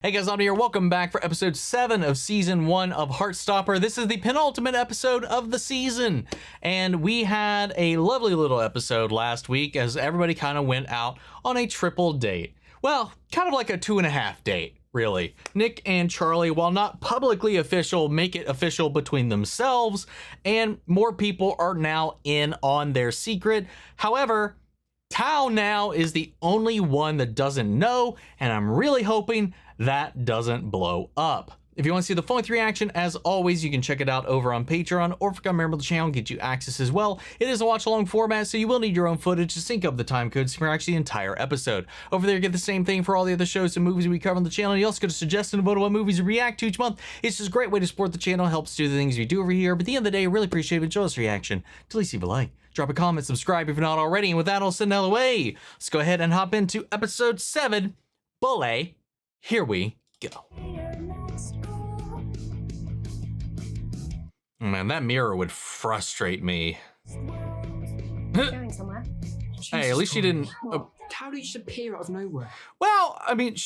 Hey guys, I'm here. Welcome back for episode 7 of season 1 of Heartstopper. This is the penultimate episode of the season. And we had a lovely little episode last week as everybody kind of went out on a triple date. Well, kind of like a 2.5 date, really. Nick and Charlie, while not publicly official, make it official between themselves, and more people are now in on their secret. However, Tao now is the only one that doesn't know, and I'm really hoping that doesn't blow up. If you want to see the full length reaction, as always, you can check it out over on Patreon, or if you become a member of the channel, get you access as well. It is a watch-along format, so you will need your own footage to sync up the time codes for actually the entire episode. Over there, you get the same thing for all the other shows and movies we cover on the channel. You also get a suggestion and vote on what movies we react to each month. It's just a great way to support the channel, helps do the things we do over here. But at the end of the day, I really appreciate it. Enjoy this reaction. At least leave a like, drop a comment, subscribe if you're not already. And with that, I'll send it away. Let's go ahead and hop into episode 7. Bully. Here we go. Man, that mirror would frustrate me. Going somewhere. Hey, at least she didn't. How did she appear out of nowhere? Well, I mean,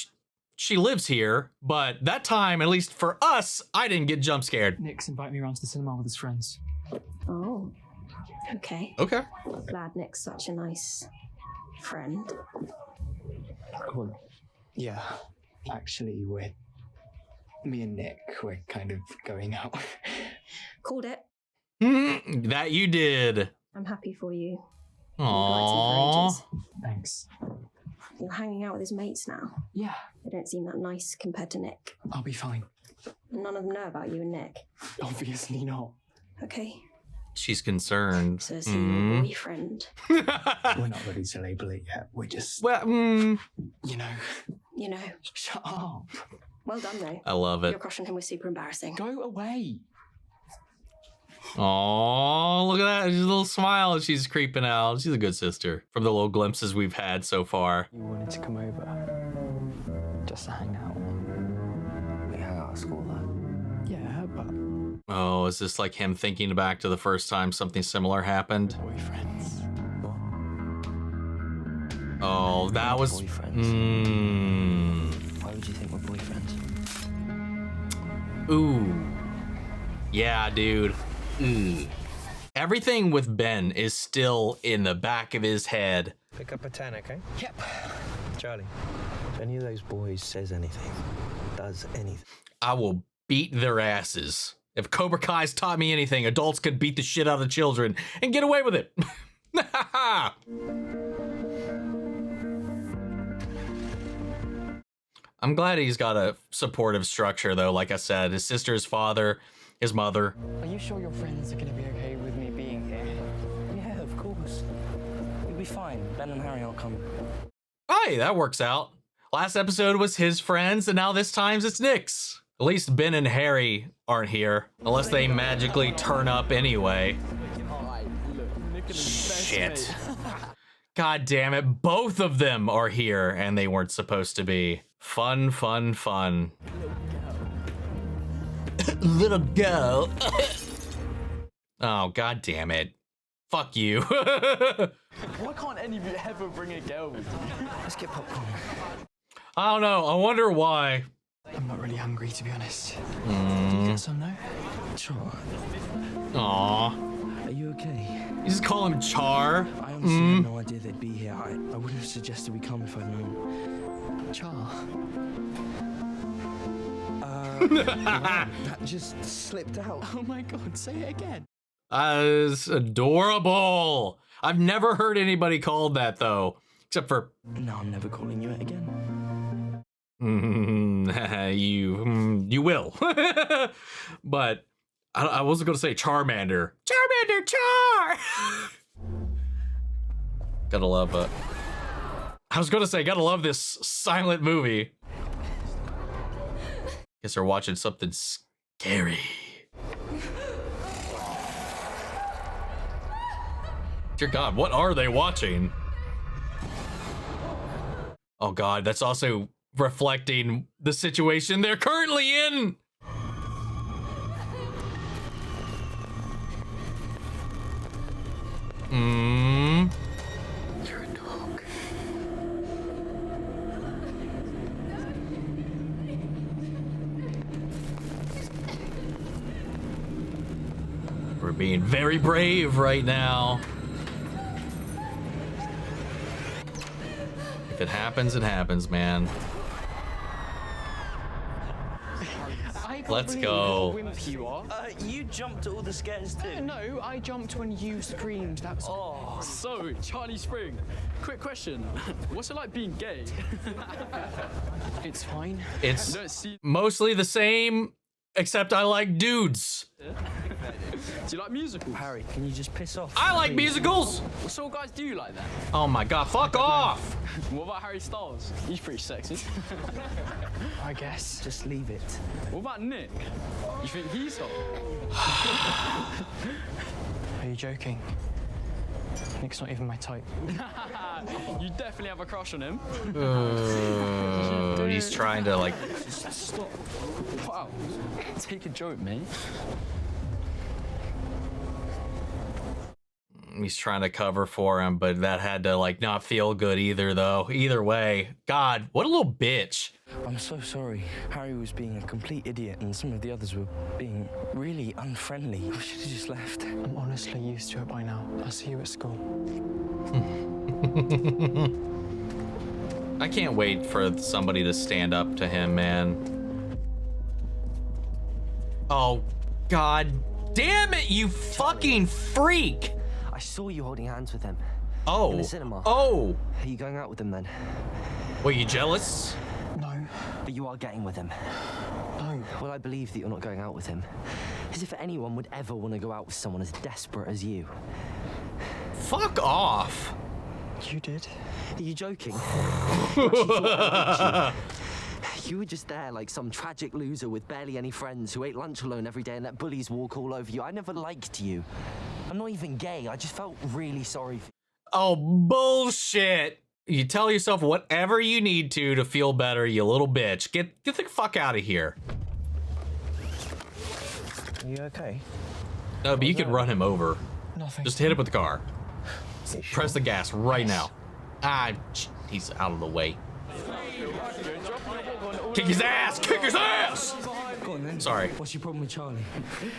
she lives here, but that time, at least for us, I didn't get jump scared. Nick's invited me around to the cinema with his friends. Oh, okay. Okay. Glad Nick's such a nice friend. Well, yeah. Actually, me and Nick, we're kind of going out. Called it. That you did. I'm happy for you. Aww. Thanks. You're hanging out with his mates now. Yeah, They don't seem that nice compared to Nick. I'll be fine. None of them know about you and Nick. Obviously not. Okay. She's concerned. So is he your boyfriend? We're not ready to label it yet. We're just, Well, you know. You know. Shut up. Well done, though. I love Your it. crush on him was super embarrassing. Go away. Aww, look at that. She's a little smile. She's creeping out. She's a good sister from the little glimpses we've had so far. You wanted to come over just to hang out. We hang out at school, though. Yeah, but Oh, is this like him thinking back to the first time something similar happened? boyfriends. Oh, that was... Why would you think we're boyfriends? Ooh. Yeah, dude. Ooh. Everything with Ben is still in the back of his head. Pick up a 10, okay? Yep. Charlie, if any of those boys says anything, does anything, I will beat their asses. If Cobra Kai's taught me anything, adults could beat the shit out of children and get away with it. I'm glad he's got a supportive structure, though. Like I said, his sister, his father, his mother. Are you sure your friends are going to be okay with me being here? yeah, of course. You'll be fine. Ben and Harry aren't coming. Hey, that works out. Last episode was his friends, and now this time it's Nick's. At least Ben and Harry aren't here, unless they magically turn up anyway. Shit. God damn it, both of them are here, and they weren't supposed to be. Fun, fun, fun. Little girl. Oh, god damn it. Fuck you. Why can't any of you ever bring a girl with you? Let's get popcorn. I don't know, I wonder why. I'm not really hungry, to be honest. Mm. Can you get some now? Sure. Aw. Are you okay? You just call him Char? I honestly had no idea they'd be here. I wouldn't have suggested we come if I'd known. Char. That just slipped out. Oh my god, say it again. It's adorable. I've never heard anybody called that, though. Except for... No, I'm never calling you it again. you will. But I wasn't going to say Charmander. Charmander, Char! Gotta love it. I was going to say, gotta love this silent movie. Guess they're watching something scary. Dear God, what are they watching? Oh God, that's also reflecting the situation they're currently in. You're a dog. being very brave right now. If it happens, it happens, man. Let's go. Wimp you are. You jumped at all the scares too. No, I jumped when you screamed. That's Oh, so Charlie Spring. Quick question. What's it like being gay? it's fine. It's You don't see. mostly the same, except I like dudes. Do you like musicals? Harry, can you just piss off? I like musicals. What sort of guys do you like then? Oh my god, fuck off. What about Harry Styles? He's pretty sexy. I guess. Just leave it. What about Nick? You think he's hot? Are you joking? Nick's not even my type. You definitely have a crush on him. He's trying to like. Stop. Wow. Take a joke, mate. He's trying to cover for him, but that had to like not feel good either, though. Either way, God, what a little bitch. I'm so sorry. Harry was being a complete idiot and some of the others were being really unfriendly. We should have just left. I'm honestly used to it by now. I'll see you at school. I can't wait for somebody to stand up to him, man. Oh, God damn it, you fucking freak. I saw you holding hands with him. Oh. In the cinema. Oh. Are you going out with him then? Were you jealous? No. But you are getting with him. No. Well, I believe that you're not going out with him. As if anyone would ever want to go out with someone as desperate as you. Fuck off. You did? Are you joking? You actually thought I liked you. You were just there like some tragic loser with barely any friends who ate lunch alone every day and let bullies walk all over you. I never liked you. I'm not even gay. I just felt really sorry for you. Oh, bullshit. You tell yourself whatever you need to feel better, you little bitch. Get the fuck out of here. Are you okay? No, but you can run him over. Nothing. Just hit him with the car. Press the gas right now. Ah, he's out of the way. Kick his ass! Kick his ass! Go on then. Sorry. What's your problem with Charlie?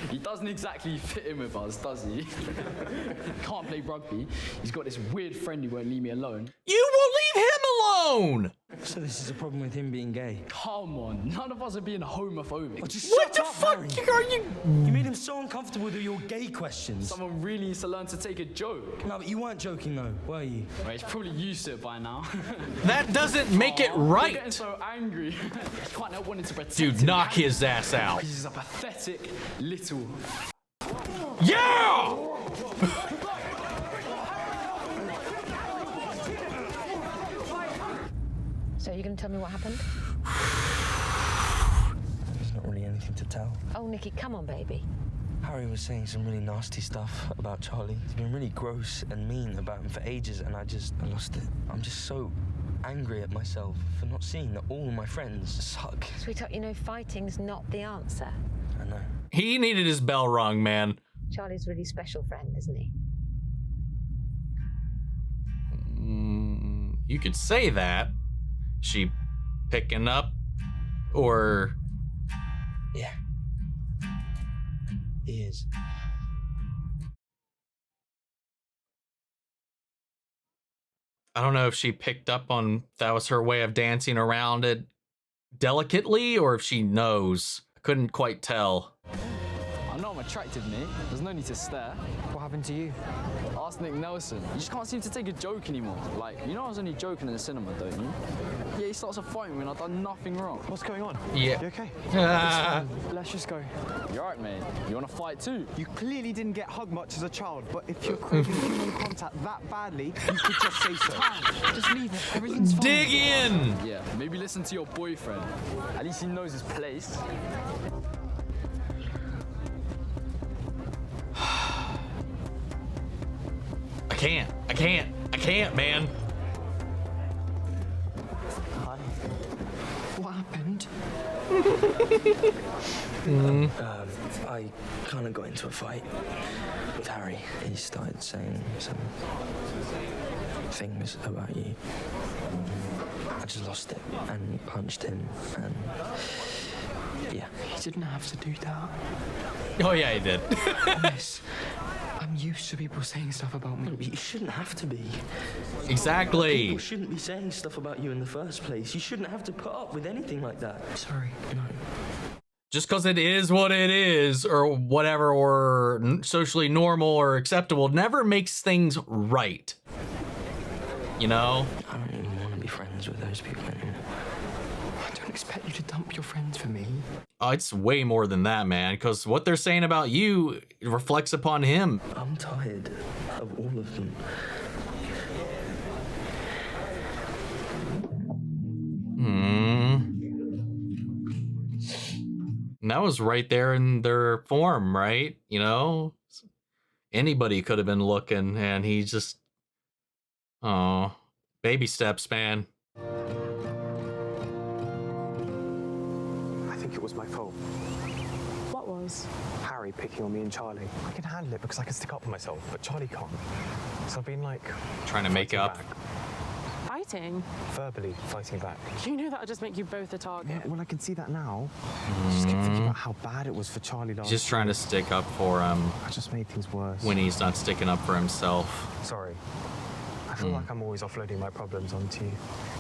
He doesn't exactly fit in with us, does he? Can't play rugby. He's got this weird friend who won't leave me alone. You won't leave him alone! So this is a problem with him being gay? Come on, none of us are being homophobic. Oh, just What shut the up, fuck Harry. are you? You made him so uncomfortable with your gay questions. Someone really needs to learn to take a joke. No, but you weren't joking though, were you? Well, he's probably used to it by now. That doesn't make it You're getting right. so angry. Can't help wanting to protect Dude, him. knock his ass out. He's a pathetic little. Yeah! So you're going to tell me what happened? There's not really anything to tell. Oh, Nikki, come on, baby. Harry was saying some really nasty stuff about Charlie. He's been really gross and mean about him for ages, and I lost it. I'm just so angry at myself for not seeing that all my friends suck. Sweetheart, you know fighting's not the answer. I know. He needed his bell rung, man. Charlie's a really special friend, isn't he? You could say that. She picking up, or Yeah. He is. I don't know if she picked up on that was her way of dancing around it delicately, or if she knows. I couldn't quite tell. I know I'm attractive, mate. There's no need to stare. What happened to you? Ask Nick Nelson. You just can't seem to take a joke anymore. Like, you know I was only joking in the cinema, don't you? Yeah, he starts a fight with me and I've done nothing wrong. What's going on? Yeah. You okay? Ah. Let's just go. You're right, mate. You want to fight too? You clearly didn't get hugged much as a child, but if you're craving human contact that badly, you could just say so. Just leave it. Everything's fine. Dig in! Yeah, maybe listen to your boyfriend. At least he knows his place. I can't, man. What happened? I kind of got into a fight with Harry. He started saying some things about you. I just lost it and punched him, and yeah. You didn't have to do that. Oh yeah, he did. Promise. I'm used to people saying stuff about me. You shouldn't have to be. Exactly. People shouldn't be saying stuff about you in the first place. You shouldn't have to put up with anything like that. Sorry, no. Just because it is what it is, or whatever, or socially normal or acceptable, never makes things right. You know? I don't even want to be friends with those people anymore. I don't expect you to dump your friends for me. Oh, it's way more than that, man, because what they're saying about you reflects upon him. I'm tired of all of them. And that was right there in their form, right? You know? Anybody could have been looking, and he just... Oh, baby steps, man. I think it was my fault. What was? Harry picking on me and Charlie. I can handle it because I can stick up for myself, but Charlie can't. So I've been like... Trying to make up. Back. Fighting? Verbally fighting back. You know that'll just make you both a target. Yeah, well, I can see that now. I just kept thinking about how bad it was for Charlie last Just trying to stick up for him. I just made things worse. When he's not sticking up for himself. Sorry. I feel like I'm always offloading my problems onto you.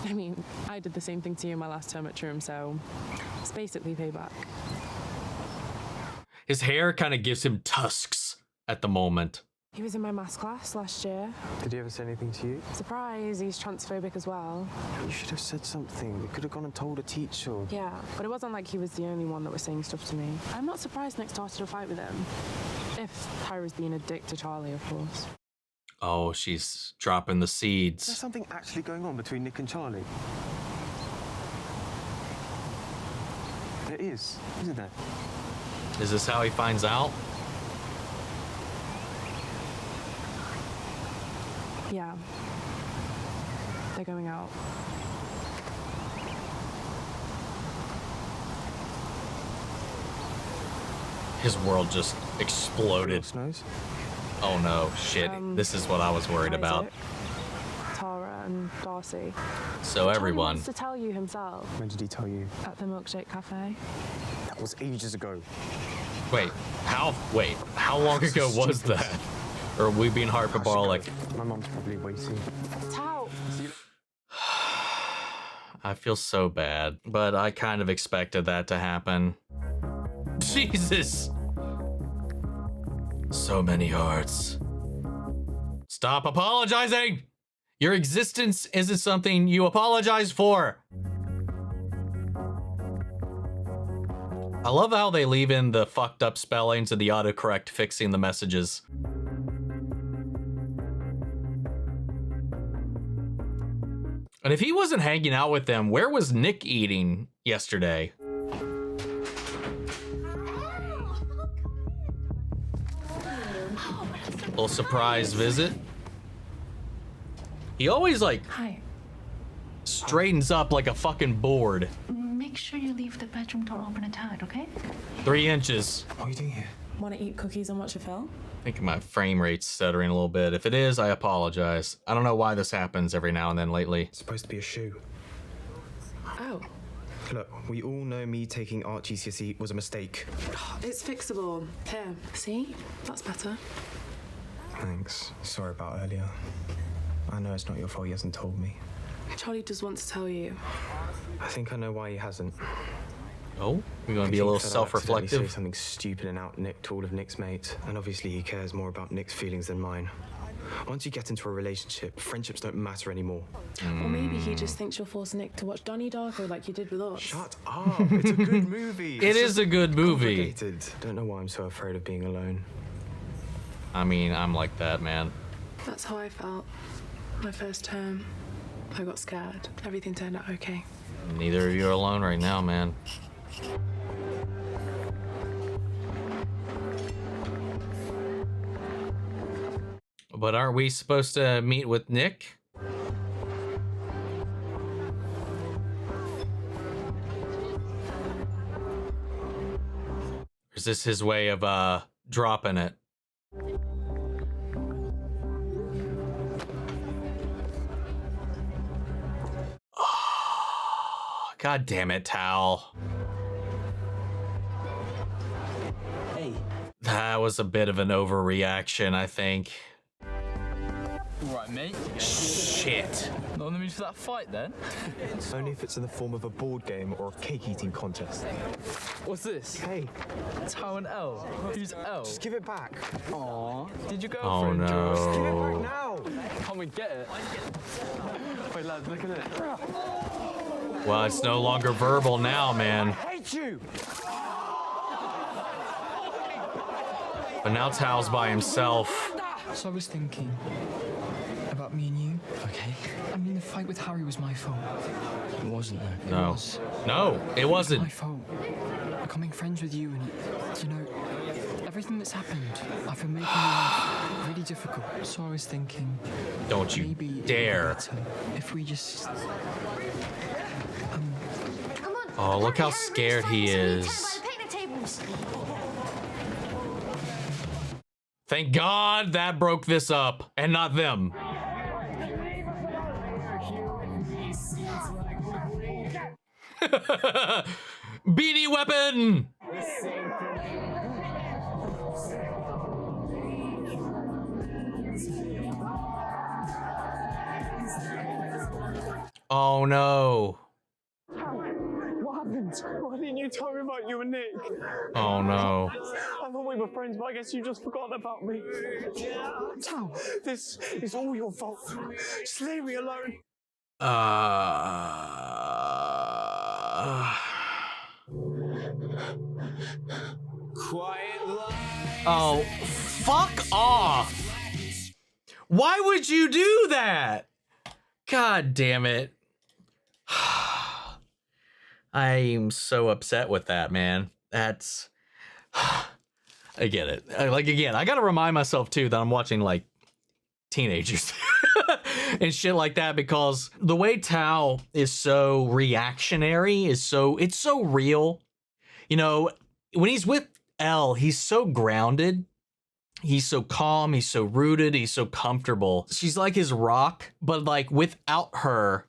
I mean, I did the same thing to you in my last term at Trim, so it's basically payback. His hair kind of gives him tusks at the moment. He was in my maths class last year. Did he ever say anything to you? Surprise, he's transphobic as well. You should have said something. You could have gone and told a teacher. Yeah, but it wasn't like he was the only one that was saying stuff to me. I'm not surprised Nick started a fight with him. If Harry's being a dick to Charlie, of course. Oh, she's dropping the seeds. There's something actually going on between Nick and Charlie. There is, isn't there? Is this how he finds out? Yeah. They're going out. His world just exploded. Snows? Oh no, shit. This is what I was worried about. Tara and Darcy. So everyone. He wants to tell you himself. When did he tell you? At the Milkshake Cafe. That was ages ago. Wait, how long ago was that? Or are we being hyperbolic? My mom's probably waiting. Tao! I feel so bad, but I kind of expected that to happen. Jesus! So many hearts. Stop apologizing! Your existence isn't something you apologize for. I love how they leave in the fucked up spellings and the autocorrect fixing the messages. And if he wasn't hanging out with them, where was Nick eating yesterday? Little surprise visit. He always like straightens up like a fucking board. Make sure you leave the bedroom door open a tad, okay? 3 inches. What are you doing here? Want to eat cookies and watch a film? I think my frame rate's stuttering a little bit. If it is, I apologize. I don't know why this happens every now and then lately. It's supposed to be a shoe. Oh. Look, we all know me taking art GCSE was a mistake. It's fixable. Here, see? That's better. Thanks. Sorry about earlier. I know it's not your fault he hasn't told me. Charlie does want to tell you. I think I know why he hasn't. Oh, we're gonna be a little self-reflective. Say something stupid and out Nick to all of Nick's mates, and obviously he cares more about Nick's feelings than mine. Once you get into a relationship, friendships don't matter anymore. Or maybe he just thinks you'll force Nick to watch Donnie Darko like you did with us. Shut up! It's a good movie. It is a good movie. Don't know why I'm so afraid of being alone. I mean, I'm like that, man. That's how I felt. My first term. I got scared. Everything turned out okay. Neither of you are alone right now, man. But aren't we supposed to meet with Nick? Or is this his way of dropping it? Oh, God damn it, Tao. Hey. that was a bit of an overreaction, I think. Right, mate. Shit. Not in the mood for that fight, then? Only if it's in the form of a board game or a cake eating contest. What's this? Hey, Tao and L. Who's L? just give it back. Aw. Did your Oh girlfriend draw us? Give it no. back now. Come and get it. Wait, lads, look at it. Well, it's no longer verbal now, man. Hate you. But now Tao's by himself. So I was thinking about me and you. Okay. I mean, the fight with Harry was my fault. It wasn't though. No. It was. No, it wasn't. My fault. Becoming friends with you and, you know, everything that's happened, I've been making your life really difficult. So I was thinking, Don't you maybe it'd be dare. better if we just... Oh, look how scared he is. Thank God that broke this up and not them. BD weapon! Oh no. What happened? Why didn't you tell me about you and Nick? Oh no. I thought we were friends, but I guess you just forgot about me. Tao, this is all your fault. Just leave me alone. Oh, fuck off. Why would you do that? God damn it. I'm so upset with that, man. That's... I get it. Like, again, I gotta remind myself, too, that I'm watching, like, teenagers and shit like that, because the way Tao is so reactionary is so... It's so real. You know, when he's with Elle, he's so grounded. He's so calm, he's so rooted, he's so comfortable. She's like his rock, but like without her,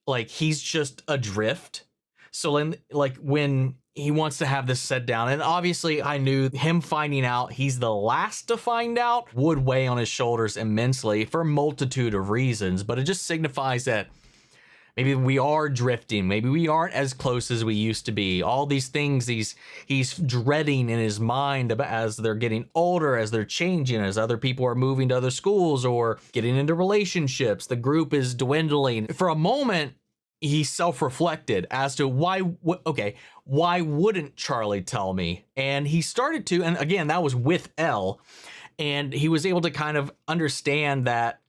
like he's just adrift. So like when he wants to have this set down, and obviously I knew him finding out he's the last to find out would weigh on his shoulders immensely for a multitude of reasons, but it just signifies that maybe we are drifting. Maybe we aren't as close as we used to be. All these things he's dreading in his mind about as they're getting older, as they're changing, as other people are moving to other schools or getting into relationships. The group is dwindling. For a moment, he self-reflected as to why wouldn't Charlie tell me? And he started to, and again, that was with Elle, and he was able to kind of understand that,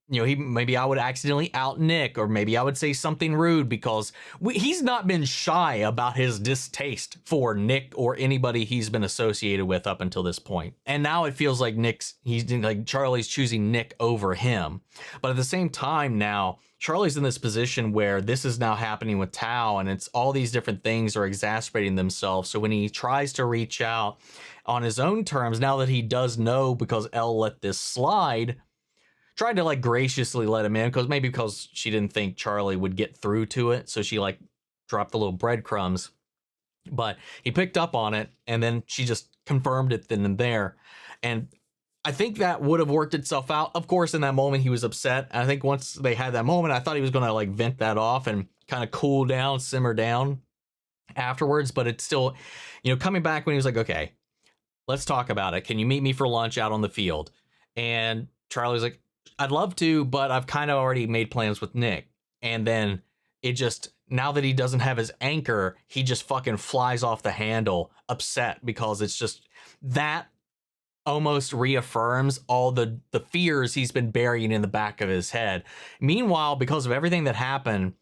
you know, maybe I would accidentally out Nick, or maybe I would say something rude, because he's not been shy about his distaste for Nick or anybody he's been associated with up until this point. And now it feels like Charlie's choosing Nick over him. But at the same time now, Charlie's in this position where this is now happening with Tao, and it's all these different things are exacerbating themselves. So when he tries to reach out on his own terms, now that he does know because Elle let this slide, tried to like graciously let him in because she didn't think Charlie would get through to it. So she like dropped the little breadcrumbs, but he picked up on it, and then she just confirmed it then and there. And I think that would have worked itself out. Of course, in that moment he was upset. And I think once they had that moment, I thought he was going to like vent that off and kind of cool down, simmer down afterwards. But it's still, you know, coming back when he was like, okay, let's talk about it. Can you meet me for lunch out on the field? And Charlie was like, I'd love to, but I've kind of already made plans with Nick. And then it just, now that he doesn't have his anchor, he just fucking flies off the handle, upset, because it's just that almost reaffirms all the fears he's been burying in the back of his head. Meanwhile, because of everything that happened,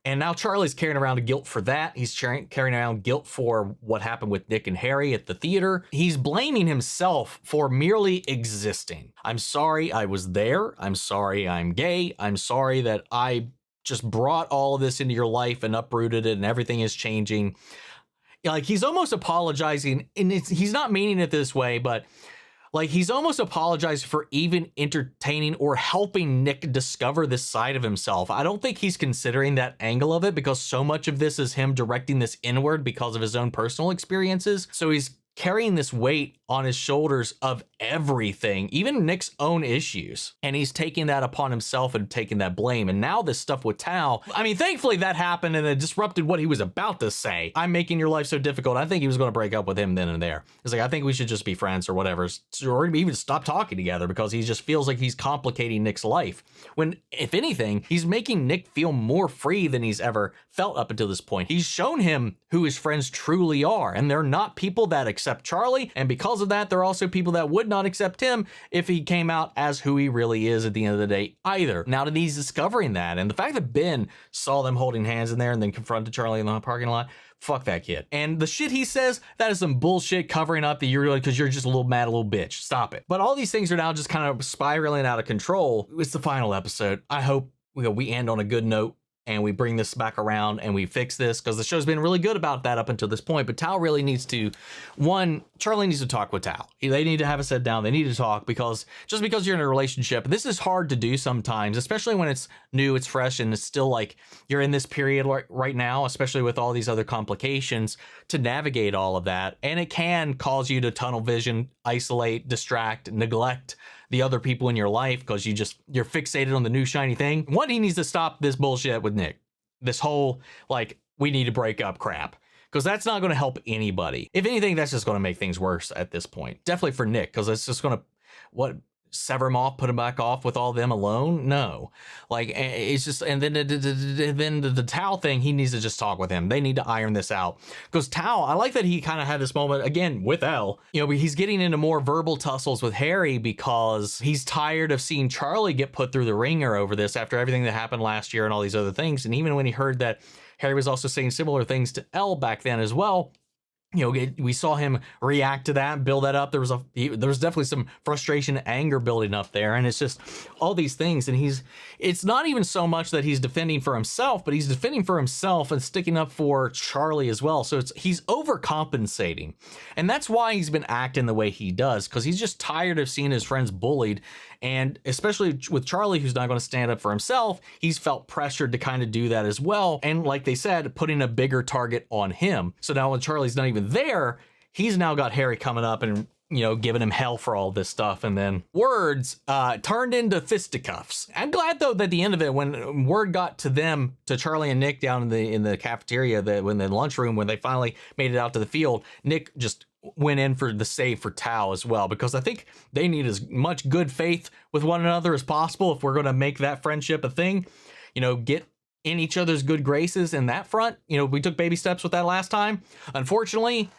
and now Charlie's carrying around guilt for that. He's carrying around guilt for what happened with Nick and Harry at the theater. He's blaming himself for merely existing. I'm sorry I was there. I'm sorry I'm gay. I'm sorry that I just brought all of this into your life and uprooted it and everything is changing. Like, he's almost apologizing, and he's not meaning it this way, but like, he's almost apologized for even entertaining or helping Nick discover this side of himself. I don't think he's considering that angle of it, because so much of this is him directing this inward because of his own personal experiences. So he's carrying this weight on his shoulders of everything, even Nick's own issues. And he's taking that upon himself and taking that blame. And now this stuff with Tao, I mean, thankfully that happened and it disrupted what he was about to say. I'm making your life so difficult. I think he was going to break up with him then and there. It's like, I think we should just be friends or whatever, or even stop talking together, because he just feels like he's complicating Nick's life. When, if anything, he's making Nick feel more free than he's ever felt up until this point. He's shown him who his friends truly are, and they're not people that accept Charlie, and because of that, they're also people that would not accept him if he came out as who he really is at the end of the day either. Now that he's discovering that, and the fact that Ben saw them holding hands in there and then confronted Charlie in the parking lot, fuck that kid. And the shit he says, that is some bullshit covering up that you're like, because you're just a little mad, a little bitch. Stop it. But all these things are now just kind of spiraling out of control. It's the final episode. I hope we end on a good note and we bring this back around and we fix this, because the show's been really good about that up until this point. But Tao really needs to, Charlie needs to talk with Tao. They need to have a sit down. They need to talk, because just because you're in a relationship, this is hard to do sometimes, especially when it's new, it's fresh, and it's still like you're in this period right now, especially with all these other complications, to navigate all of that. And it can cause you to tunnel vision, isolate, distract, neglect the other people in your life, because you're fixated on the new shiny thing. He needs to stop this bullshit with Nick. This whole, like, we need to break up crap, because that's not going to help anybody. If anything, that's just going to make things worse at this point. Definitely for Nick, because it's just going to, sever him off, put him back off with all them alone? No. Like, it's just, and then the Tao thing, he needs to just talk with him. They need to iron this out. Because Tao, I like that he kind of had this moment, again, with Elle. You know, he's getting into more verbal tussles with Harry because he's tired of seeing Charlie get put through the ringer over this after everything that happened last year and all these other things. And even when he heard that Harry was also saying similar things to Elle back then as well, you know, we saw him react to that, build that up. There was definitely some frustration, anger building up there, and it's just all these things. And it's not even so much that he's defending for himself, but he's defending for himself and sticking up for Charlie as well. So he's overcompensating, and that's why he's been acting the way he does, because he's just tired of seeing his friends bullied. And especially with Charlie, who's not going to stand up for himself, he's felt pressured to kind of do that as well. And like they said, putting a bigger target on him. So now when Charlie's not even there, he's now got Harry coming up and, you know, giving him hell for all this stuff. And then words turned into fisticuffs. I'm glad, though, that at the end of it, when word got to them, to Charlie and Nick down in the cafeteria, in the lunchroom, when they finally made it out to the field, Nick just went in for the save for Tao as well, because I think they need as much good faith with one another as possible if we're going to make that friendship a thing. You know, get in each other's good graces in that front. You know, we took baby steps with that last time. Unfortunately,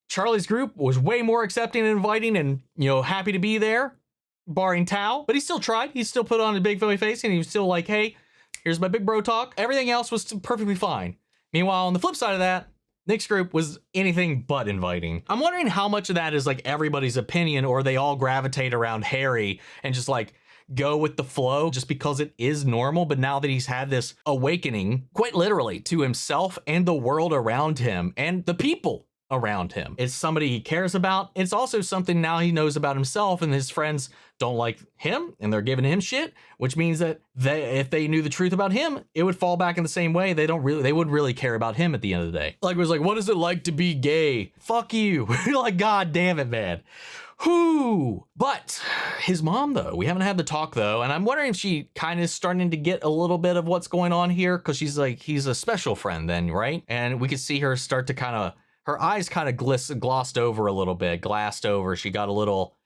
Charlie's group was way more accepting and inviting and, you know, happy to be there, barring Tao, but he still tried. He still put on a big phony face and he was still like, hey, here's my big bro talk. Everything else was perfectly fine. Meanwhile, on the flip side of that, Nick's group was anything but inviting. I'm wondering how much of that is like everybody's opinion, or they all gravitate around Harry and just like go with the flow just because it is normal. But now that he's had this awakening, quite literally, to himself and the world around him and the people around him, it's somebody he cares about. It's also something now he knows about himself, and his friends don't like him and they're giving him shit, which means that if they knew the truth about him, it would fall back in the same way. They wouldn't really care about him at the end of the day. Like, it was like, what is it like to be gay? Fuck you. Like, God damn it, man. Whoo. But his mom, though, we haven't had the talk, though, and I'm wondering if she kind of starting to get a little bit of what's going on here, because she's like, he's a special friend then, right? And we could see her start to kind of, her eyes kind of glassed over a little bit, glassed over. She got a little,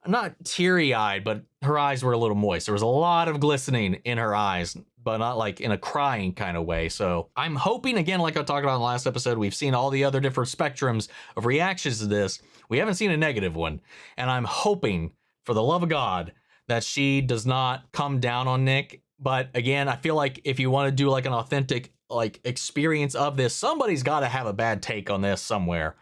not teary-eyed, but her eyes were a little moist. There was a lot of glistening in her eyes, but not like in a crying kind of way. So I'm hoping, again, like I talked about in the last episode, we've seen all the other different spectrums of reactions to this. We haven't seen a negative one. And I'm hoping, for the love of God, that she does not come down on Nick. But again, I feel like if you want to do like an authentic like experience of this, somebody's got to have a bad take on this somewhere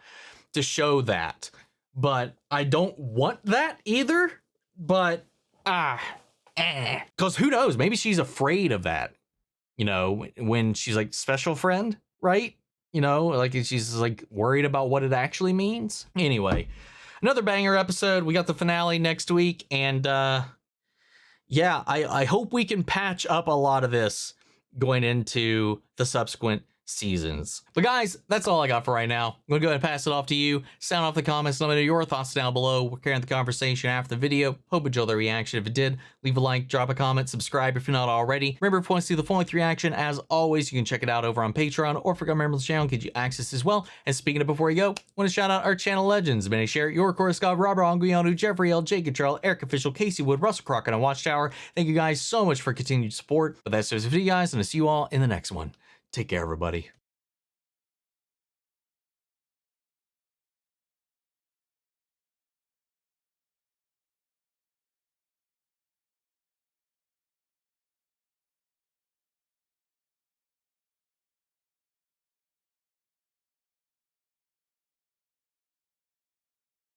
to show that. But I don't want that either. But because who knows, maybe she's afraid of that, you know, when she's like special friend, right? You know, like she's like worried about what it actually means. Anyway, another banger episode. We got the finale next week, and yeah, I hope we can patch up a lot of this going into the subsequent seasons. But guys, that's all I got for right now. I'm gonna go ahead and pass it off to you. Sound off the comments. Let me know your thoughts down below. We're carrying the conversation after the video. Hope you enjoyed the reaction. If it did, leave a like, drop a comment, subscribe if you're not already. Remember, if you want to see the full-length reaction, as always, you can check it out over on Patreon, or if you're a member of the channel, get you access as well. And speaking of before you go, I want to shout out our channel legends. Benny Share, Your Core Scott, Robert Anguiano, Jeffrey L, Jake Cottrell, Eric Official, Casey Wood, Russell Crockett, and Watchtower. Thank you guys so much for continued support. But that's it for the video, guys, and I'll see you all in the next one. Take care, everybody.